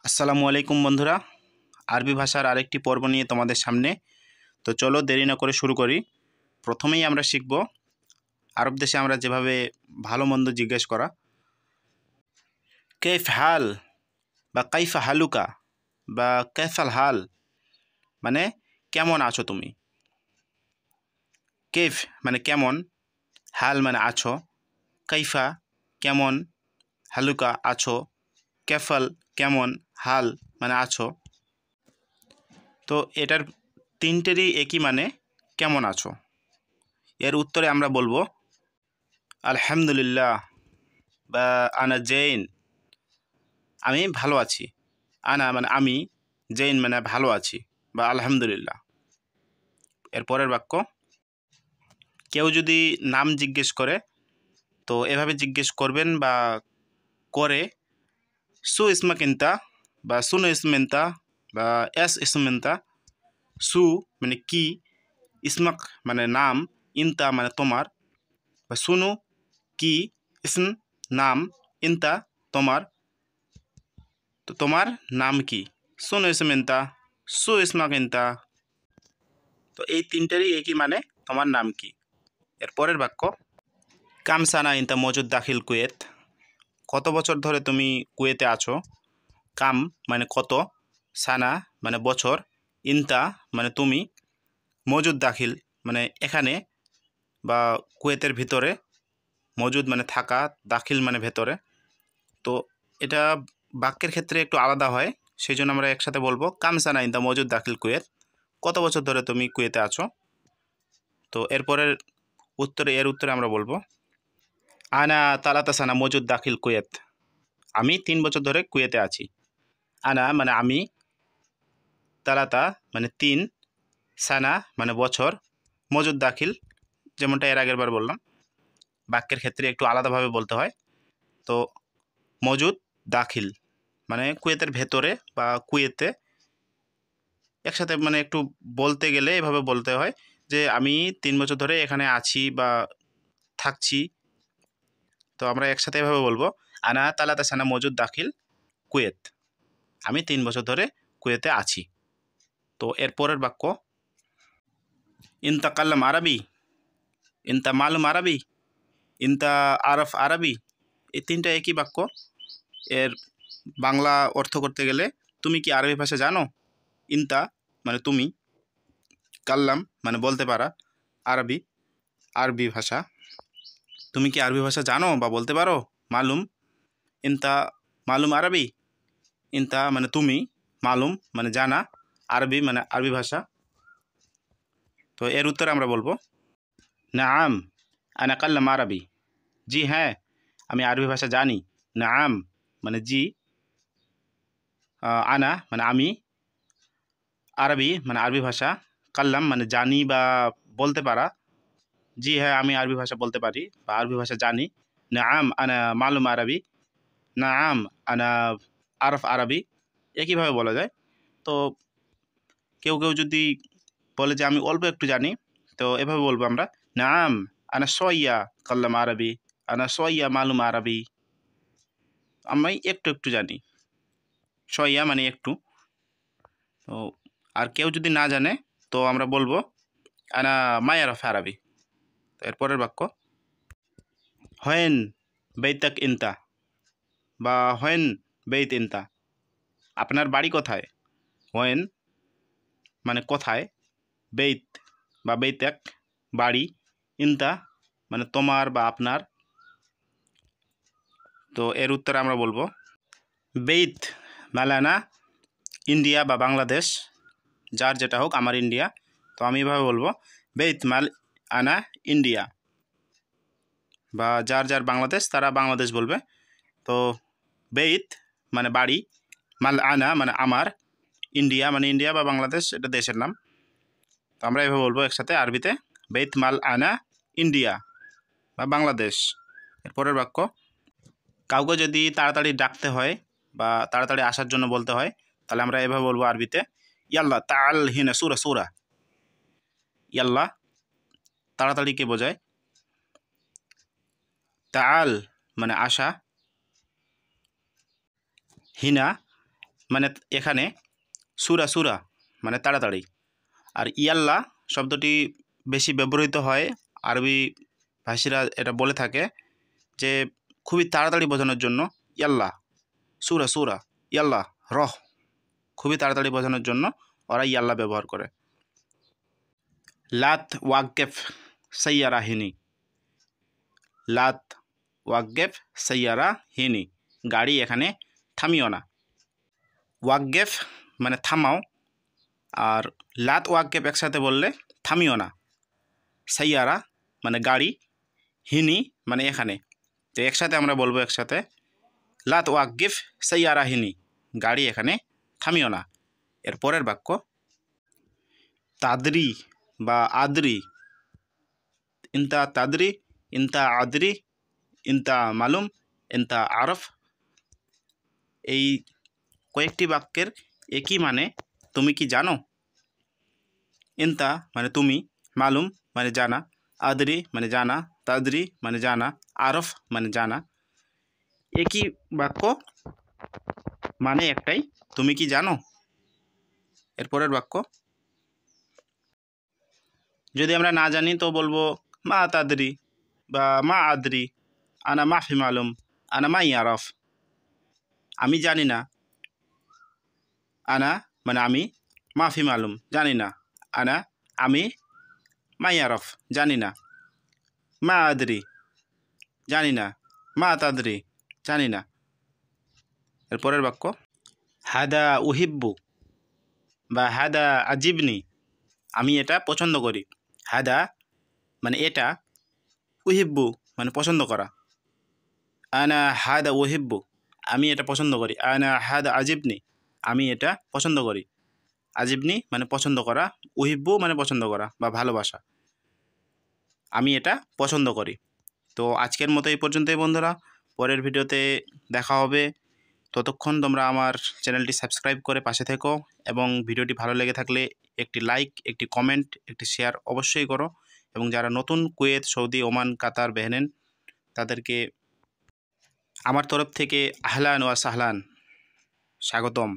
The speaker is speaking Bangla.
আসসালামু আলাইকুম বন্ধুরা, আরবি ভাষার আরেকটি পর্ব নিয়ে তোমাদের সামনে। তো চলো দেরি না করে শুরু করি। প্রথমেই আমরা শিখব আরব দেশে আমরা যেভাবে ভালো মন্দ জিজ্ঞেস করা। কেফ হাল বা কাইফা হালুকা বা কেফাল হাল মানে কেমন আছো তুমি। কেফ মানে কেমন, হাল মানে আছো, কাইফা কেমন, হালুকা আছো, কেফাল কেমন, হাল মানে আছো। তো এটার তিনটেরই একই মানে কেমন আছো। এর উত্তরে আমরা বলবো আলহামদুলিল্লাহ বা আনা জৈন, আমি ভালো আছি। আনা মানে আমি, জৈন মানে ভালো আছি বা আলহামদুলিল্লাহ। এর পরের বাক্য, কেউ যদি নাম জিজ্ঞেস করে তো এভাবে জিজ্ঞেস করবেন বা করে, সু ইসমা কিন্তা বা সুনো ইসমেন্তা বা এস ইসমেন্তা। সু মানে কি, ইসমাক মানে নাম, ইনতা মানে তোমার, বা সুনু কি, ইসম নাম, ইনতা তোমার। তো তোমার নাম কি, সুনো ইসমেন্তা, সু ইসমা কিন্তা। তো এই তিনটেরই একই মানে তোমার নাম কি। এর পরের বাক্য, কাম সানা ইনতা মজুদ দাখিল কুয়েত, কত বছর ধরে তুমি কুয়েতে আছো। কাম মানে কত, সানা মানে বছর, ইনতা মানে তুমি, মজুদ দাখিল মানে এখানে বা কুয়েতের ভিতরে, মজুদ মানে থাকা, দাখিল মানে ভেতরে। তো এটা বাক্যের ক্ষেত্রে একটু আলাদা হয়, সেই জন্য আমরা একসাথে বলবো কাম সানা ইনতা মজুদ দাখিল কুয়েত, কত বছর ধরে তুমি কুয়েতে আছো। তো এরপরের এর উত্তরে আমরা বলবো আনা তালাতা সানা মজুদ দাখিল কুয়েত, আমি 3 বছর ধরে কুয়েতে আছি। আনা মানে আমি, তালাতা মানে 3, সানা মানে বছর, মজুদ দাখিল যেমনটা এর আগের বার বললাম, বাক্যের ক্ষেত্রে একটু আলাদাভাবে বলতে হয়। তো মজুদ দাখিল মানে কুয়েতের ভেতরে বা কুয়েতে, একসাথে মানে একটু বলতে গেলে এভাবে বলতে হয় যে আমি 3 বছর ধরে এখানে আছি বা থাকছি। তো আমরা একসাথে এভাবে বলবো আনা তালাতা সানা মজুদ দাখিল কুয়েত, আমি 3 বছর ধরে কুয়েতে আছি। তো এর পরের বাক্য, ইনতা কাল্লাম আরবি, ইনতা মালুম আরবি, ইনতা আরফ আরবি। এই তিনটা একই বাক্য। এর বাংলা অর্থ করতে গেলে, তুমি কি আরবি ভাষা জানো। ইনতা মানে তুমি, কাল্লাম মানে বলতে পারা, আরবি আরবি ভাষা, তুমি কি আরবি ভাষা জানো বা বলতে পারো। মালুম, ইনতা মালুম আরবি, ইনতা মানে তুমি, মালুম মানে জানা, আরবি মানে আরবি ভাষা। তো এর উত্তরে আমরা বলবো নাআম আনা কাল্লাম আরবি, জি হ্যাঁ আমি আরবি ভাষা জানি। নাআম মানে জি, আনা মানে আমি, আরবি মানে আরবি ভাষা, কাল্লাম মানে জানি বা বলতে পারা, জি হ্যাঁ আমি আরবি ভাষা বলতে পারি বা আরবি ভাষা জানি। নাআম আনা মালুম আরবি, নাআম আনা আরফ আরবি, একইভাবে বলা যায়। তো কেউ কেউ যদি বলে যে আমি অল্প একটু জানি, তো এভাবে বলবো আমরা নাআম আনা শোয়া কাল্লাম আরবি, আনা শোয়া মালুম আরবি, আমি একটু একটু জানি। শোয়া মানে একটু। তো আর কেউ যদি না জানে তো আমরা বলবো আনা মায়ারফ আরবি। তো এরপরের বাক্য, হয়েন বেইতাক ইনতা বা হয়েন বেইত ইনতা, আপনার বাড়ি কোথায়। হয়েন মানে কোথায়, বেইত বা বেইতাক বাড়ি, ইনতা মানে তোমার বা আপনার। তো এর উত্তরে আমরা বলবো বেইত মালানা ইন্ডিয়া বা বাংলাদেশ, যার যেটা হোক, আমার ইন্ডিয়া। তো আমি এভাবে বলবো বেইত মাল আনা ইন্ডিয়া, বা যার যার বাংলাদেশ তারা বাংলাদেশ বলবে। তো বেইত মানে বাড়ি, মাল আনা মানে আমার, ইন্ডিয়া মানে ইন্ডিয়া বা বাংলাদেশ, এটা দেশের নাম। তো আমরা এভাবে বলবো একসাথে আরবিতে বেইত মাল আনা ইন্ডিয়া বা বাংলাদেশ। এরপরের বাক্য, কাউকে যদি তাড়াতাড়ি ডাকতে হয় বা তাড়াতাড়ি আসার জন্য বলতে হয়, তাহলে আমরা এভাবে বলবো আরবিতে ইয়াল্লা তাল হিনা সুরা সুরা। ইয়াল্লা তাড়াতাড়িকে বোঝায়, তাল মানে আসা, হিনা মানে এখানে সুরা সুরা মানে তাড়াতাড়ি। আর ইয়াল্লা শব্দটি বেশি ব্যবহৃত হয়, আরবি ভাষীরা এটা বলে থাকে যে খুবই তাড়াতাড়ি বোঝানোর জন্য ইয়াল্লা, সুরা সুরা, ইয়াল্লা রহ, খুবই তাড়াতাড়ি বোঝানোর জন্য ওরা ইয়াল্লা ব্যবহার করে। লাত ওয়াক্কেফ সাইয়ারা হিনি, লাত ওয়াক্কেফ সাইয়ারা হিনি, গাড়ি এখানে থামিও না। ওয়াক্কেফ মানে থামাও, আর লাত ওয়াক্কেফ একসাথে বললে থামিও না। সাইয়ারা মানে গাড়ি, হিনি মানে এখানে। তো একসাথে আমরা বলবো একসাথে, লাত ওয়াক্কিফ সাইয়ারা হিনি, গাড়ি এখানে থামিও না। এর পরের বাক্য তাদরি বা আদরি, ইনতা তাদরি, ইনতা আদরি, ইনতা মালুম, ইনতা আরফ। এই কয়েকটি বাক্যের একই মানে তুমি কি জানো। ইনতা মানে তুমি, মালুম মানে জানা, আদরি মানে জানা, তাদরি মানে জানা, আরফ মানে জানা। একই বাক্য মানে একটাই, তুমি কি জানো। এরপরের বাক্য যদি আমরা না জানি তো বলবো মা তাদরি বা মা আদরি, আনা মাফি মালুম, আনা মাই আরফ। আমি জানি না, আনা মানে আমি, মাফি মালুম জানি না, আনা আমি, মাই আরফ জানি না, মা আদরি জানি না, মা তাদরি জানি না। এরপরের বাক্য হাদা উহিব্বু বা হাদা আজিবনি, আমি এটা পছন্দ করি। হাদা মানে এটা, উহিব্বু মানে পছন্দ করা। আনা হাদা উহিব্বু, আমি এটা পছন্দ করি। আনা হাদা আজিবনি, আমি এটা পছন্দ করি। আজিবনি মানে পছন্দ করা, উহিব্বু মানে পছন্দ করা বা ভালোবাসা। আমি এটা পছন্দ করি। তো আজকের মতো এই পর্যন্তই বন্ধুরা, পরের ভিডিওতে দেখা হবে। ততক্ষণ তোমরা আমার চ্যানেলটি সাবস্ক্রাইব করে পাশে থেকো, এবং ভিডিওটি ভালো লেগে থাকলে একটি লাইক, একটি কমেন্ট, একটি শেয়ার অবশ্যই করো। এবং যারা নতুন কুয়েত, সৌদি, ওমান, কাতার, বাহরেইন, তাদেরকে আমার তরফ থেকে আহলান ওয়া সাহলান, স্বাগতম।